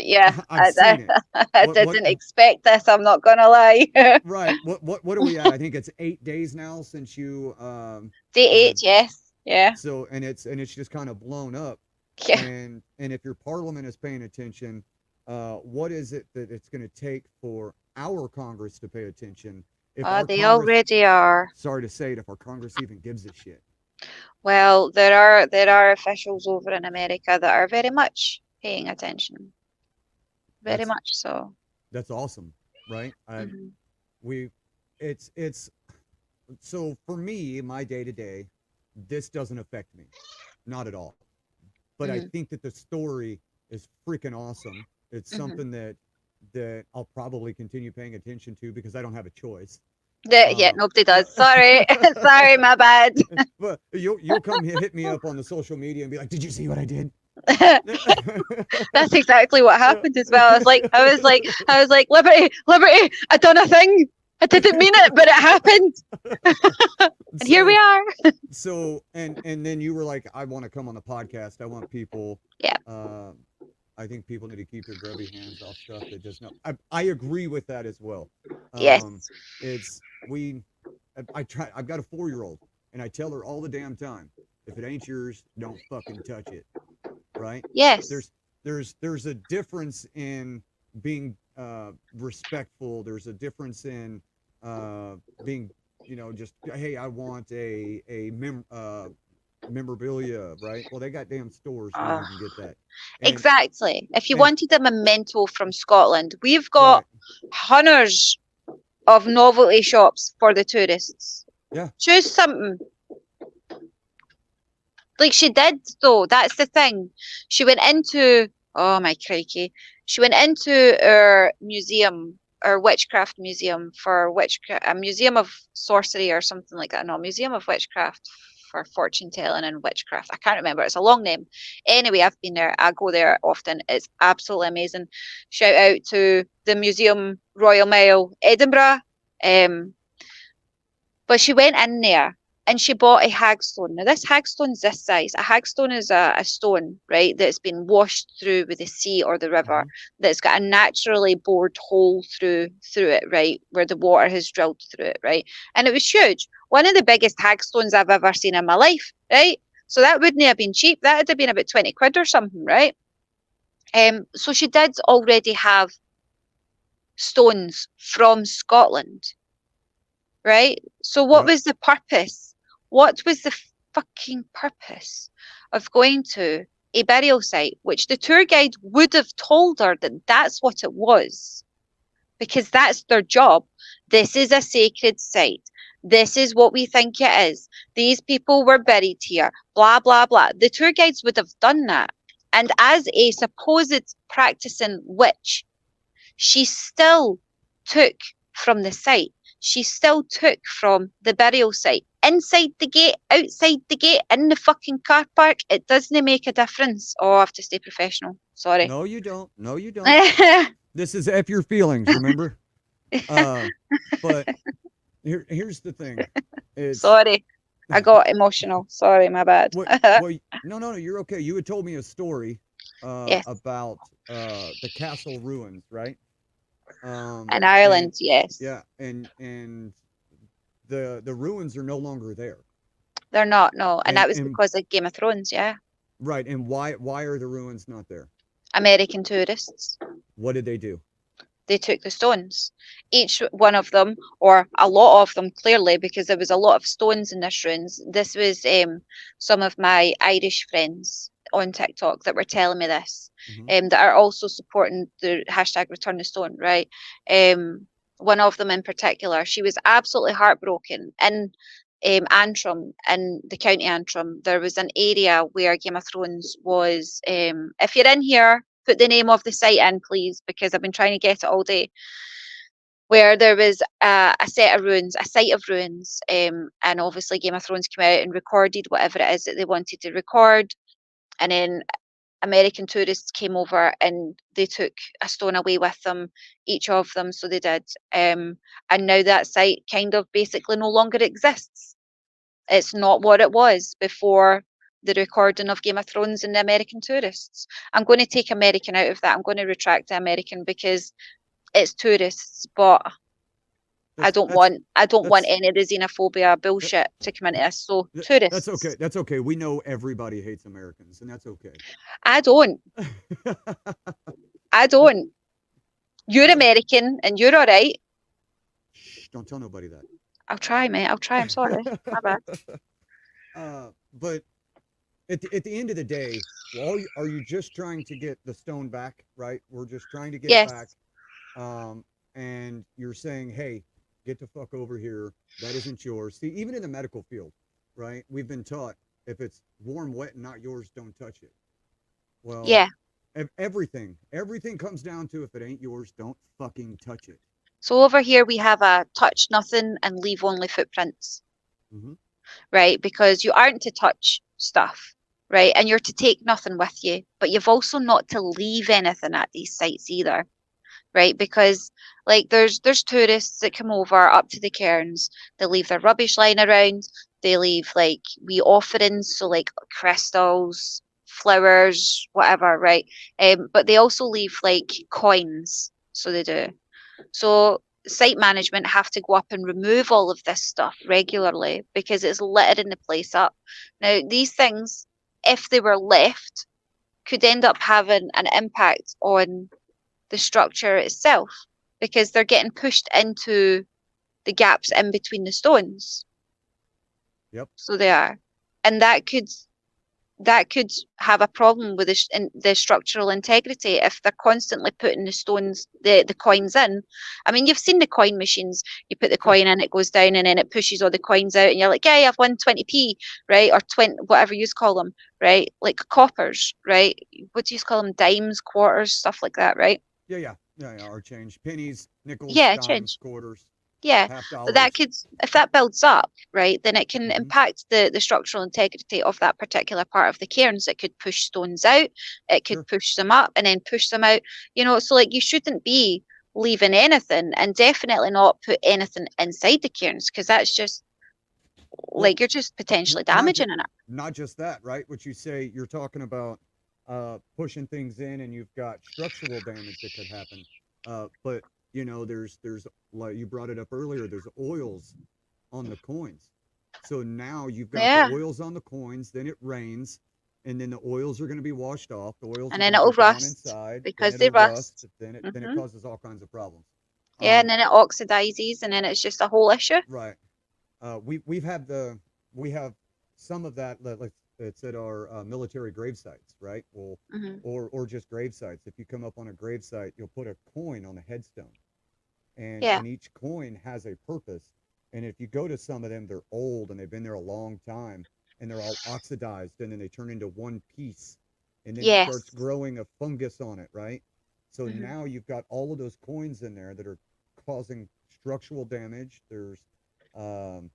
Yeah, I've seen it. I What didn't expect this. I'm not gonna lie. right? What are we at? I think it's 8 days now since you Day kind of eight, yes. Yeah. so, and it's just kind of blown up. Yeah. And if your parliament is paying attention, what is it that it's going to take for our Congress to pay attention? If our They Congress, already are. sorry to say it, if our Congress even gives a shit. Well, there are officials over in America that are very much paying attention. Very That's much so. that's awesome, right? Hmm. We, it's so for me, my day to day, this doesn't affect me, not at all. But I Hmm. think that the story is freaking awesome. It's Hmm. something that I'll probably continue paying attention to because I don't have a choice. Yeah, Uh, nobody does. Sorry. Sorry, my bad. but you'll come hit me up on the social media and be like, "Did you see what I did?" That's exactly what happened as well. I was like, Liberty, Liberty, I done a thing. I didn't mean it, but it happened. And here we so are. and then you were like, "I want to come on the podcast. I want people." Yeah. Uh, I think people need to keep their grubby hands off stuff that does not. I agree with that as well. Um, Yes. it's we. I try. I've got a 4 year old, and I tell her all the damn time, if it ain't yours, don't fucking touch it. Right? Yes. There's there's a difference in being respectful. There's a difference in being, just, hey, I want memorabilia, right? Well, they got damn stores where Uh, you can get that, and exactly. If you and wanted a memento from Scotland, we've got right, hundreds of novelty shops for the tourists. yeah, Choose something. Like she did, though. That's the thing. She went into, oh my crikey. She went into our museum, our witchcraft museum for witchcraft, a museum of sorcery or something like that. No, museum of witchcraft for fortune telling and witchcraft. I can't remember. It's a long name. Anyway, I've been there. I go there often. It's absolutely amazing. Shout out to the Museum Royal Mail, Edinburgh. Um, but she went in there and she bought a hagstone. Now, this hagstone's this size. A hagstone is a stone, right, that's been washed through with the sea or the river, hmm that's got a naturally bored hole through it, right, where the water has drilled through it, right? And it was huge. One of the biggest hagstones I've ever seen in my life, right? So that wouldn't have been cheap. That would have been about 20 quid or something, right? So she did already have stones from Scotland, right? So what yep. was the purpose? What was the fucking purpose of going to a burial site, which the tour guide would have told her that that's what it was, because that's their job. This is a sacred site. This is what we think it is. These people were buried here, blah, blah, blah. The tour guides would have done that. And as a supposed practicing witch, she still took from the site. She still took from the burial site. Inside the gate, outside the gate, in the fucking car park, it doesn't make a difference. Oh, I have to stay professional. Sorry. No, you don't. No, you don't. This is F your feelings, remember? Uh, but here's the thing. It's Sorry. I got emotional. Sorry, my bad. what well, no, you're okay. You had told me a story Yes. about the castle ruins, right? In And Ireland, yes. yeah, and the ruins are no longer there. They're not, no. And that was And because of Game of Thrones, yeah. right, and why are the ruins not there? American tourists. What did they do? They took the stones. Each one of them, or a lot of them, clearly, because there was a lot of stones in this ruins. This was some of my Irish friends on TikTok that were telling me this, hmm that are also supporting the hashtag Return the Stone, right? One of them in particular, she was absolutely heartbroken. And Antrim, in the County Antrim, there was an area where Game of Thrones was. If you're in here, put the name of the site in, please, because I've been trying to get it all day. Where there was a set of ruins, a site of ruins, and obviously Game of Thrones came out and recorded whatever it is that they wanted to record, and then American tourists came over and they took a stone away with them, each of them, so they did. And now that site kind of basically no longer exists. It's not what it was before the recording of Game of Thrones and the American tourists. I'm going to take American out of that. I'm going to retract the American because it's tourists, but I That's don't that's want I don't want that's any of the xenophobia that, bullshit to come into this. So that's okay. tourists. That's okay. We know everybody hates Americans, and that's okay. I don't. I don't. You're uh, American and you're all right. Shh, don't tell nobody that. I'll try, mate. I'll try. I'm sorry. My bad. But at the end of the day, well, are you just trying to get the stone back, right? We're just trying to get it back. Yes. And you're saying, hey, get the fuck over here. That isn't yours. See, even in the medical field, right? We've been taught if it's warm, wet, and not yours, don't touch it. Well, Yeah. everything comes down to if it ain't yours, don't fucking touch it. So over here we have a touch nothing and leave only footprints, Mm-hmm. right? Because you aren't to touch stuff, right? And you're to take nothing with you, but you've also not to leave anything at these sites either, right? Because like there's tourists that come over up to the cairns, they leave their rubbish lying around, they leave like wee offerings, so like crystals, flowers, whatever, right? But they also leave like coins, so they do. So site management have to go up and remove all of this stuff regularly because it's littering the place up. Now these things, if they were left, could end up having an impact on the structure itself because they're getting pushed into the gaps in between the stones. Yep. So they are. And that could have a problem with the structural integrity if they're constantly putting the stones, the coins in. I mean, you've seen the coin machines. You put the coin in, it goes down, and then it pushes all the coins out, and you're like, yeah, I've won 20p, right? Or 20, whatever you call them, right? Like coppers, right? What do you call them? Dimes, quarters, stuff like that, right? Yeah. Or change pennies, nickels, Yeah, dimes, change. quarters, Yeah, half but that dollars. could, if that builds up, right, then it can Mm-hmm. impact the structural integrity of that particular part of the cairns. It could push stones out, it could Sure. push them up and then push them out. So like you shouldn't be leaving anything and definitely not put anything inside the cairns because that's just Well, like you're just potentially not just damaging it. not just that, right? What you say, you're talking about pushing things in, and you've got structural damage that could happen. But there's like you brought it up earlier. There's oils on the coins, so now you've got the Yeah. oils on the coins. Then it rains, and then the oils are going to be washed off. The oils And are then going to it'll get down rust inside. Then because they it'll rust. rust. Then it Hmm. causes all kinds of problems. Yeah, and Um, then it oxidizes and then it's just a whole issue. right. We have some of that like it's at our military grave sites, right? Well, Hmm. or just grave sites. If you come up on a grave site, you'll put a coin on the headstone, and Yeah. and each coin has a purpose. And if you go to some of them, they're old and they've been there a long time, and they're all oxidized, and then they turn into one piece, and then it starts Yes. growing a fungus on it, right? So Hmm. now you've got all of those coins in there that are causing structural damage. There's um,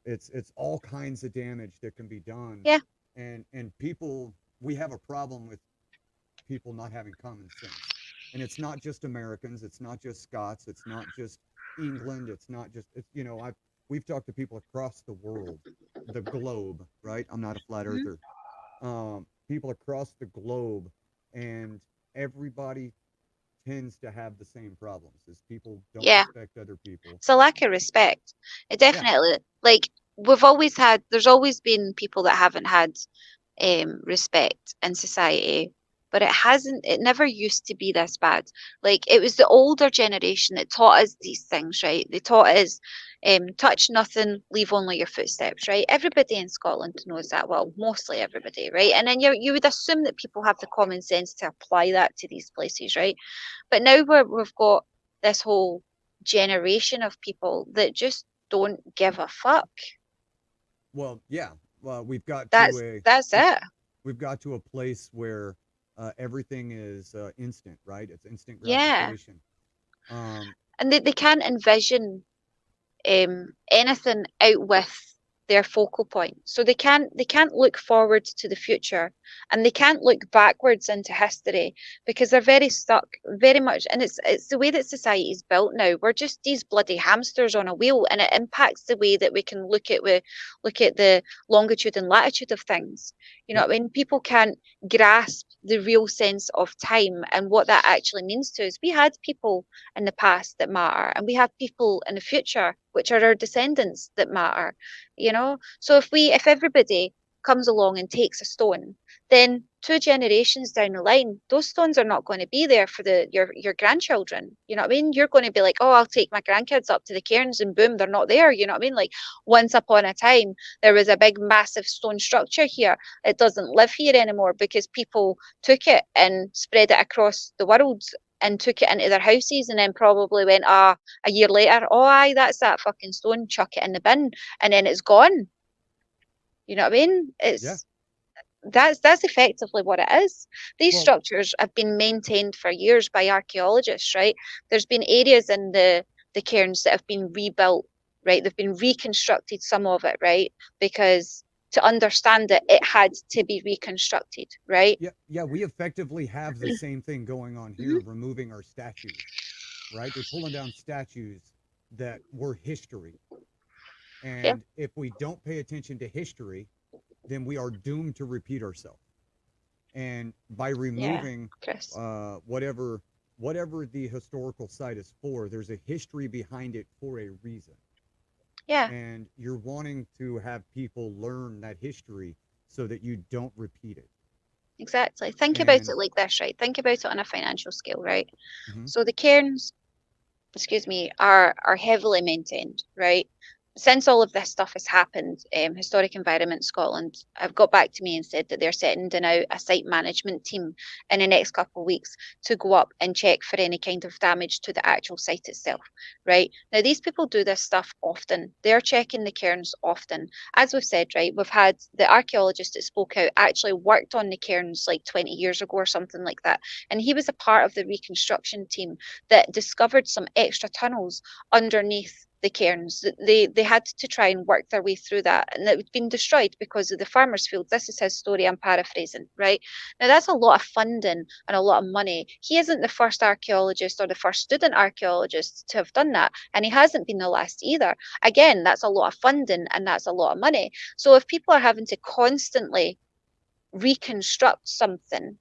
it's all kinds of damage that can be done, Yeah. and people, we have a problem with people not having common sense, and it's not just Americans, it's not just Scots, it's not just England, it's not just I've we've talked to people across the world, the globe, right? I'm not a flat Hmm. earther. People across the globe, and everybody tends to have the same problems, is people don't Yeah. respect other people. It's a lack of respect. It Yeah. definitely, like, there's always been people that haven't had respect in society, but it never used to be this bad. Like, it was the older generation that taught us these things, right? They taught us, touch nothing, leave only your footsteps, right? Everybody in Scotland knows that, well, mostly everybody, right? And then you would assume that people have the common sense to apply that to these places, right? But now we've got this whole generation of people that just don't give a fuck. Well, yeah. Well, That's we've, it. we've got to a place where everything is instant, right? It's instant Yeah. gratification. Um, And they can't envision anything out with their focal point. So they can't look forward to the future, and they can't look backwards into history because they're very stuck, very much. And it's the way that society is built now. We're just these bloody hamsters on a wheel, and it impacts the way that we can look at the longitude and latitude of things. You know yep. what I mean? People can't grasp the real sense of time and what that actually means to us. We had people in the past that matter, and we have people in the future, which are our descendants, that matter. So if everybody comes along and takes a stone, then 2 generations down the line, those stones are not going to be there for your grandchildren. You know what I mean? You're going to be like, oh, I'll take my grandkids up to the cairns, and boom, they're not there. You know what I mean? Like, once upon a time there was a big massive stone structure here. It doesn't live here anymore because people took it and spread it across the world and took it into their houses, and then probably went, a year later, oh aye, that's that fucking stone, chuck it in the bin, and then it's gone. You know what I mean? Yeah. That's effectively what it is. These Well, structures have been maintained for years by archaeologists, right? There's been areas in the cairns that have been rebuilt, right? They've been reconstructed, some of it, right? Because to understand it, it had to be reconstructed, right? yeah, yeah. We effectively have the same thing going on Mm-hmm. here, removing our statues, right? They're pulling down statues that were history. Yeah, And if we don't pay attention to history, then we are doomed to repeat ourselves. And by yeah, removing Chris. whatever the historical site is for, there's a history behind it for a reason. Yeah. And you're wanting to have people learn that history so that you don't repeat it. Exactly. Think about And it like this, right? Think about it on a financial scale, right? mhm, So the cairns, excuse me, are heavily maintained, right? Since all of this stuff has happened, Historic Environment Scotland have got back to me and said that they're sending out a site management team in the next couple of weeks to go up and check for any kind of damage to the actual site itself, right? Now, these people do this stuff often. They're checking the cairns often. As we've said, right, we've had the archaeologist that spoke out actually worked on the cairns like 20 years ago or something like that. And he was a part of the reconstruction team that discovered some extra tunnels underneath the cairns. They had to try and work their way through that, and it had been destroyed because of the farmers' fields. This is his story. I'm paraphrasing, right? Now that's a lot of funding and a lot of money. He isn't the first archaeologist or the first student archaeologist to have done that, and he hasn't been the last either. Again, that's a lot of funding and that's a lot of money. So if people are having to constantly reconstruct something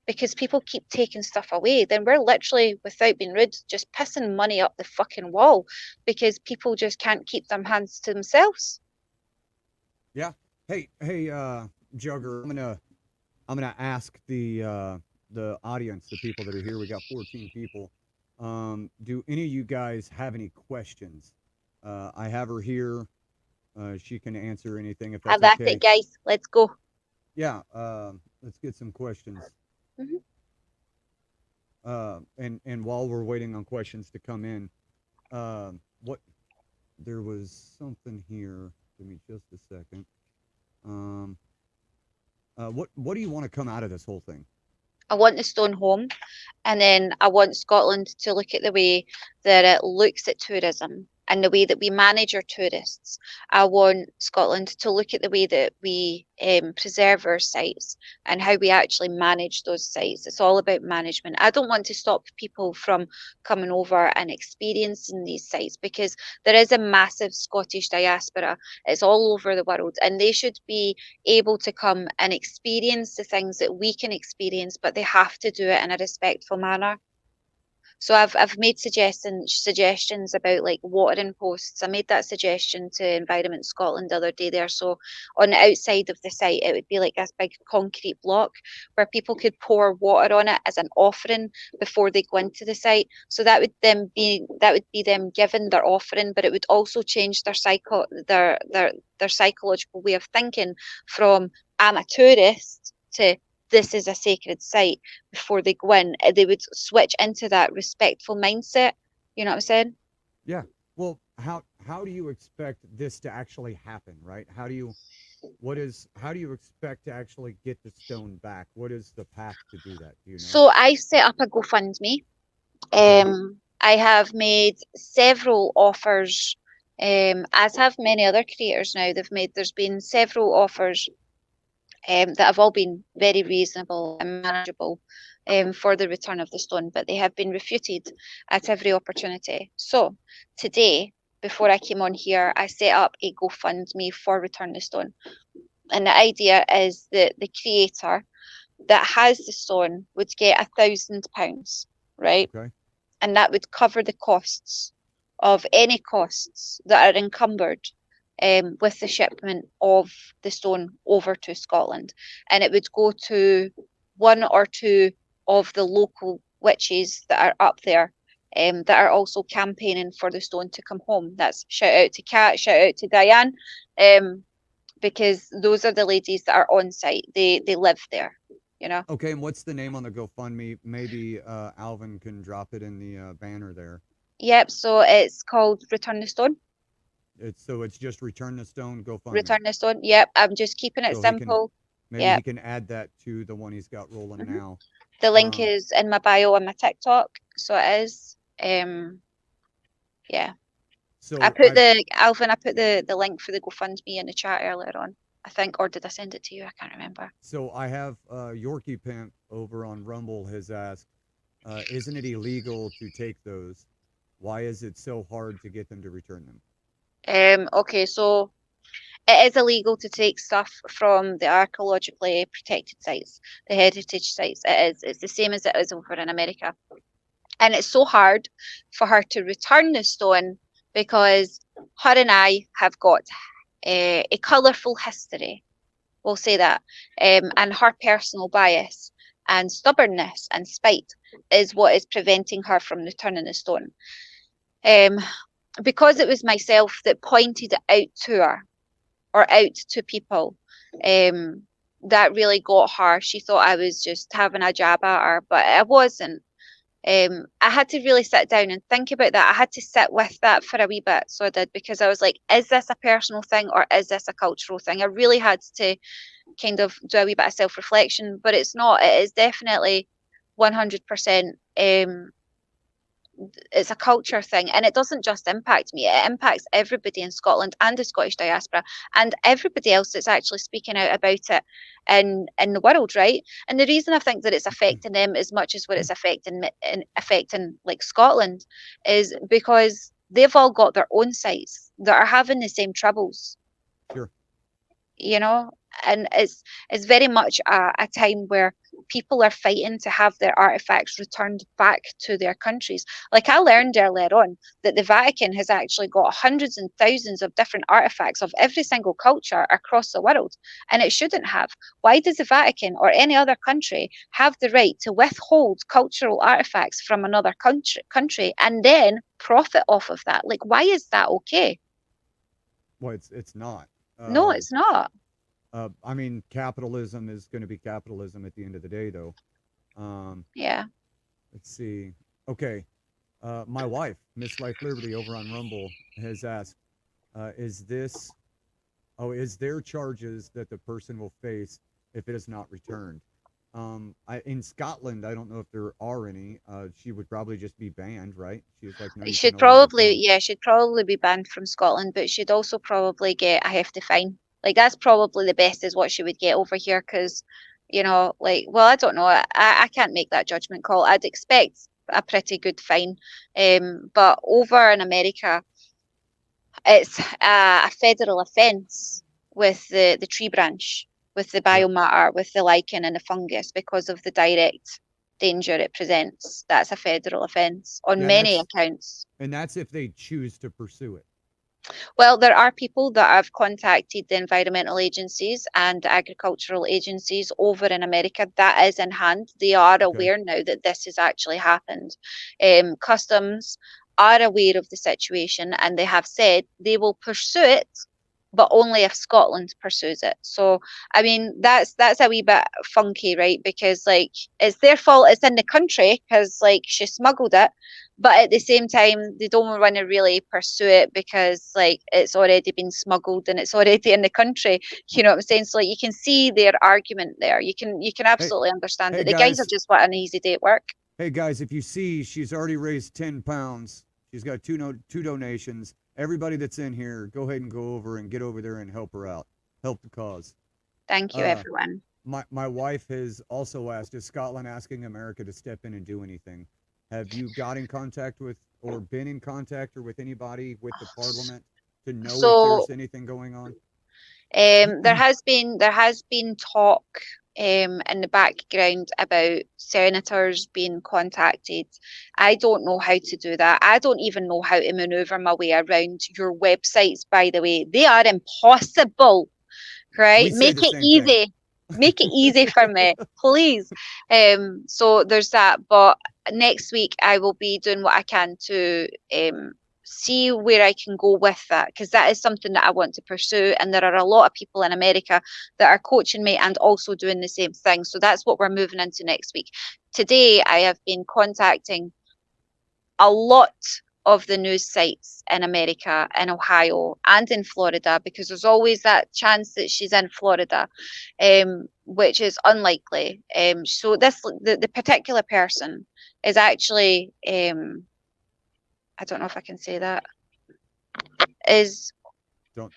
because people keep taking stuff away, then we're literally, without being rude, just pissing money up the fucking wall because people just can't keep their hands to themselves. yeah. Hey, Jugger, I'm gonna ask the audience, the people that are here. We got 14 people. Do any of you guys have any questions? I have her here. She can answer anything if Have that's at it, okay. guys. Let's go. Yeah. Let's get some questions. Mm-hmm. And while we're waiting on questions to come in, what there was something here. Give me just a second. Um, what do you want to come out of this whole thing? I want the stone home, and then I want Scotland to look at the way that it looks at tourism and the way that we manage our tourists. I want Scotland to look at the way that we preserve our sites and how we actually manage those sites. It's all about management. I don't want to stop people from coming over and experiencing these sites because there is a massive Scottish diaspora. It's all over the world, and they should be able to come and experience the things that we can experience, but they have to do it in a respectful manner. So I've made suggestions about like watering posts. I made that suggestion to Environment Scotland the other day there. So on the outside of the site, it would be like this big concrete block where people could pour water on it as an offering before they go into the site. So that would be them giving their offering, but it would also change their psychological way of thinking from I'm a tourist to this is a sacred site before they go in. They would switch into that respectful mindset. You know what I'm saying? Yeah. Well, how do you expect this to actually happen, right? How do you expect to actually get the stone back? What is the path to do that? Do you know? So I set up a GoFundMe. Okay. I have made several offers, as have many other creators now. There's been several offers that have all been very reasonable and manageable for the return of the stone, but they have been refuted at every opportunity. So today, before I came on here, I set up a GoFundMe for Return the Stone. And the idea is that the creator that has the stone would get £1,000, right? Okay. And that would cover the costs of any costs that are encumbered with the shipment of the stone over to Scotland. And it would go to one or two of the local witches that are up there, that are also campaigning for the stone to come home. That's shout out to Kat, shout out to Diane, because those are the ladies that are on site. They live there, you know. Okay, and what's the name on the GoFundMe? Maybe Alvin can drop it in the banner there. Yep, so it's called Return the Stone. It's just Return the Stone GoFundMe. Return the Stone. Yep, I'm just keeping it So he can simple. maybe he Yep. can add that to the one he's got rolling hmm now. The link Um, is in my bio on my TikTok, so it is. Yeah. I so put I've the Alvin. I put the link for the GoFundMe in the chat earlier on. I think, or did I send it to you? I can't remember. so I have Yorkie Pimp over on Rumble has asked, isn't it illegal to take those? Why is it so hard to get them to return them? Okay, so it is illegal to take stuff from the archaeologically protected sites, the heritage sites. It is. It's the same as it is over in America. And it's so hard for her to return the stone because her and I have got a colourful history, we'll say that, and her personal bias and stubbornness and spite is what is preventing her from returning the stone. Um, because it was myself that pointed it out to her or out to people, um, that really got her. She thought I was just having a jab at her, but I wasn't. I had to really sit down and think about that. I had to sit with that for a wee bit. So I did, because I was like, is this a personal thing or is this a cultural thing? I really had to kind of do a wee bit of self reflection, but it's not. It is definitely 100%. It's a culture thing, and it doesn't just impact me, it impacts everybody in Scotland and the Scottish diaspora and everybody else that's actually speaking out about it in the world, right? And the reason I think that it's affecting them as much as what it's affecting like Scotland is because they've all got their own sites that are having the same troubles, Sure. you know. And it's very much a time where people are fighting to have their artifacts returned back to their countries. Like I learned earlier on that the Vatican has actually got hundreds and thousands of different artifacts of every single culture across the world, and it shouldn't have. Why does the Vatican or any other country have the right to withhold cultural artifacts from another country and then profit off of that? Like, why is that okay? Well, it's not. No, it's not. I mean, capitalism is going to be capitalism at the end of the day, though. Um, Yeah. let's see. Okay. My wife, Miss Life Liberty, over on Rumble, has asked, "Is this? Oh, is there charges that the person will face if it is not returned?" In Scotland, I don't know if there are any. She would probably just be banned, right? She's like, "No, you can She'd no longer probably, come." yeah, she'd probably be banned from Scotland, but she'd also probably get a hefty fine. Like that's probably the best is what she would get over here, because, like, well, I don't know. I can't make that judgment call. I'd expect a pretty good fine. But over in America, it's a federal offence with the tree branch, with the Yep. biomatter, with the lichen and the fungus because of the direct danger it presents. That's a federal offence on Yeah, and many that's accounts. and that's if they choose to pursue it. Well, there are people that have contacted the environmental agencies and agricultural agencies over in America. That is in hand. They are Okay. aware now that this has actually happened. Customs are aware of the situation and they have said they will pursue it, but only if Scotland pursues it. So, I mean, that's a wee bit funky, right? Because like it's their fault. It's in the country because like she smuggled it, but at the same time, they don't want to really pursue it because like it's already been smuggled and it's already in the country. You know what I'm saying? So like you can see their argument there. You can Hey, absolutely understand hey it. The guys have guys, just want an easy day at work. hey guys, if you see, she's already raised 10 pounds. She's got two donations. Everybody that's in here, go ahead and go over and get over there and help her out. Help the cause. Thank you, Uh, everyone. my wife has also asked, is Scotland asking America to step in and do anything? Have you got in contact with or been in contact or with anybody with the Parliament to know if So there's anything going on? there has been talk in the background about senators being contacted. I don't know how to do that. I don't even know how to maneuver my way around your websites, by the way. They are impossible, We right? say Make the it same thing. easy. Make it easy for me, please. So there's that. But next week I will be doing what I can to see where I can go with that because that is something that I want to pursue. And there are a lot of people in America that are coaching me and also doing the same thing. So that's what we're moving into next week. Today I have been contacting a lot of the news sites in America, in Ohio, and in Florida, because there's always that chance that she's in Florida, which is unlikely. So the particular person is actually, I don't know if I can say that, is Don't.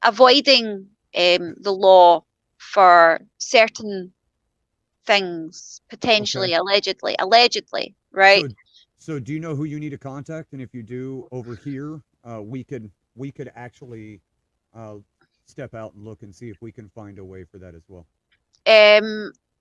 avoiding the law for certain things, Okay. potentially, allegedly, right? So, so do you know who you need to contact? And if you do, over here, we could actually uh, step out and look and see if we can find a way for that as well.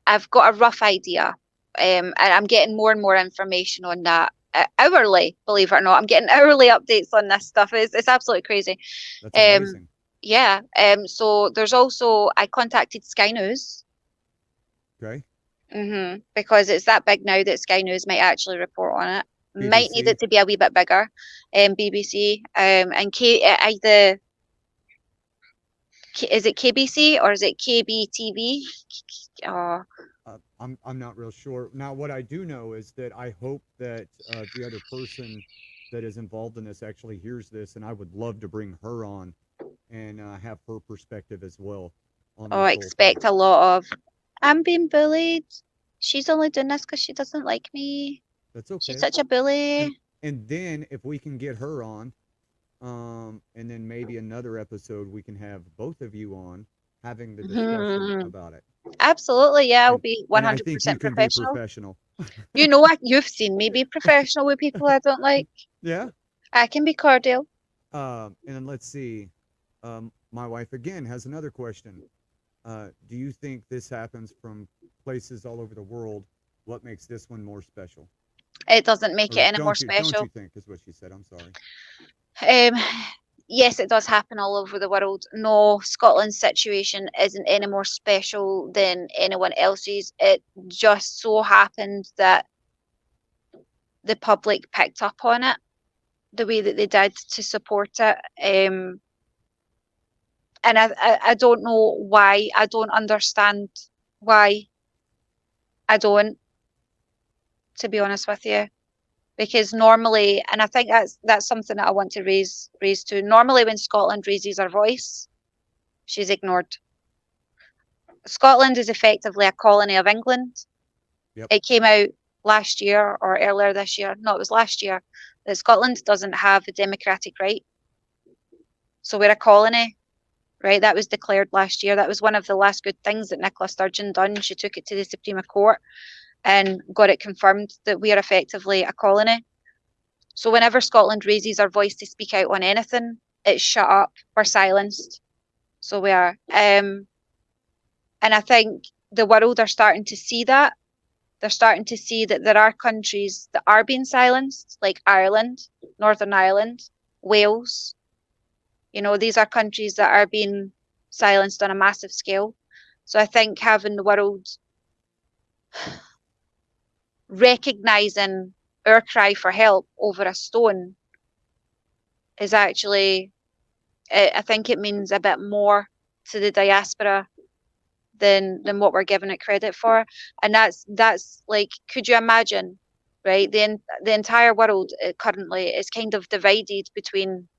I've got a rough idea, and I'm getting more and more information on that hourly. Believe it or not, I'm getting hourly updates on this stuff. It's absolutely crazy. That's Um, amazing. yeah. So there's also I contacted Sky News. Okay. Because it's that big now that Sky News might actually report on it. Might need BBC. it to be a wee bit bigger. BBC. And is it KBC or is it KBTV? Oh, I'm not real sure. Now, what I do know is that I hope that the other person that is involved in this actually hears this, and I would love to bring her on and have her perspective as well on oh, this whole thing. expect a lot of. I'm being bullied. She's only doing this because she doesn't like me. That's She's okay. such a And bully. and then if we can get her on, and then maybe another episode we can have both of you on having the discussion Mhm. about it. Absolutely, yeah, I'll And be and I think you 100% can be professional. professional. You've seen me be professional with people I don't like. Yeah. I can be cordial. And then let's see. My wife again has another question. Do you think this happens from places all over the world? What makes this one more special? It doesn't make it Or any more don't you special. think is what she said. I'm sorry. Um, yes, it does happen all over the world. No, Scotland's situation isn't any more special than anyone else's. It just so happened that the public picked up on it the way that they did to support it. And I don't know why. I don't understand why. I don't, to be honest with you. Because normally, and I think that's something that I want to raise to. Normally, when Scotland raises her voice, she's ignored. Scotland is effectively a colony of England. Yep. It came out last year or earlier this year. No, it was last year that Scotland doesn't have a democratic right. So we're a colony, right? That was declared last year. That was one of the last good things that Nicola Sturgeon done. She took it to the Supreme Court and got it confirmed that we are effectively a colony. So whenever Scotland raises our voice to speak out on anything, it's shut up. We're silenced. So we are. And I think the world are starting to see that. They're starting to see that there are countries that are being silenced, like Ireland, Northern Ireland, Wales. These are countries that are being silenced on a massive scale. So I think having the world recognizing our cry for help over a stone is actually, I think it means a bit more to the diaspora than what we're giving it credit for. And that's like, could you imagine, right? The entire world currently is kind of divided between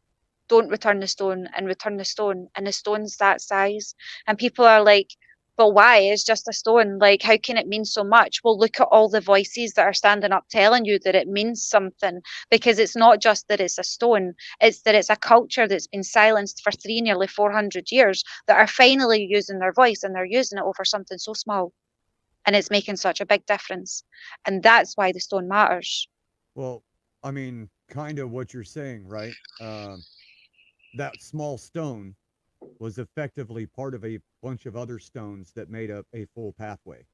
don't return the stone and return the stone, and the stone's that size, and people are like, but why? It's just a stone. Like, how can it mean so much? Well, look at all the voices that are standing up telling you that it means something, because it's not just that it's a stone, it's that it's a culture that's been silenced for nearly 400 years that are finally using their voice, and they're using it over something so small, and it's making such a big difference. And that's why the stone matters. Well, I mean, kind of what you're saying, right? That small stone was effectively part of a bunch of other stones that made up a full pathway.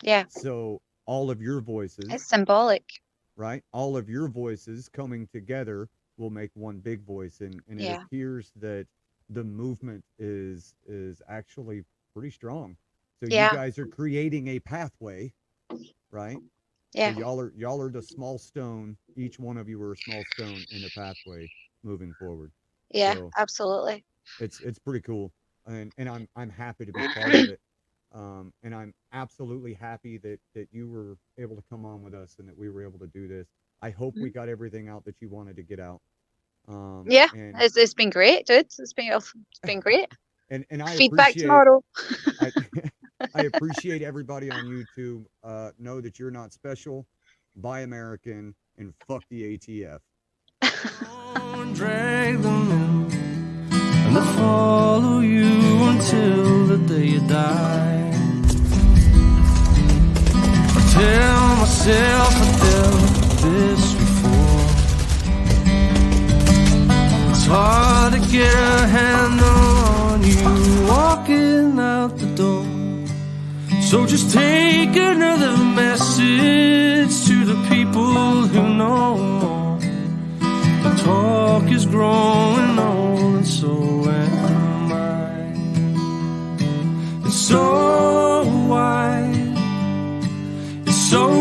Yeah, So all of your it's voices, symbolic. right? All of your voices coming together will make one big voice, and it Yeah, appears that the movement is actually pretty strong. So you yeah, guys are creating a pathway, right? So yeah, y'all are the small stone. Each one of you are a small stone in the pathway moving forward. yeah, So absolutely. it's pretty cool, and I'm happy to be part of it. And I'm absolutely happy that you were able to come on with us and that we were able to do this. I hope we Mhm. got everything out that you wanted to get out. Yeah, And it's been great, dude. It's been great. and I Feedback appreciate tomorrow. I I appreciate everybody on YouTube. Know that you're not special. Buy American and fuck the ATF. Drag them in, and they follow you until the day you die. I tell myself I've dealt with this before. It's hard to get a handle on you walking out the door. So just take another message to the people who know more. The talk is growing old, and so am I. It's so wide, it's so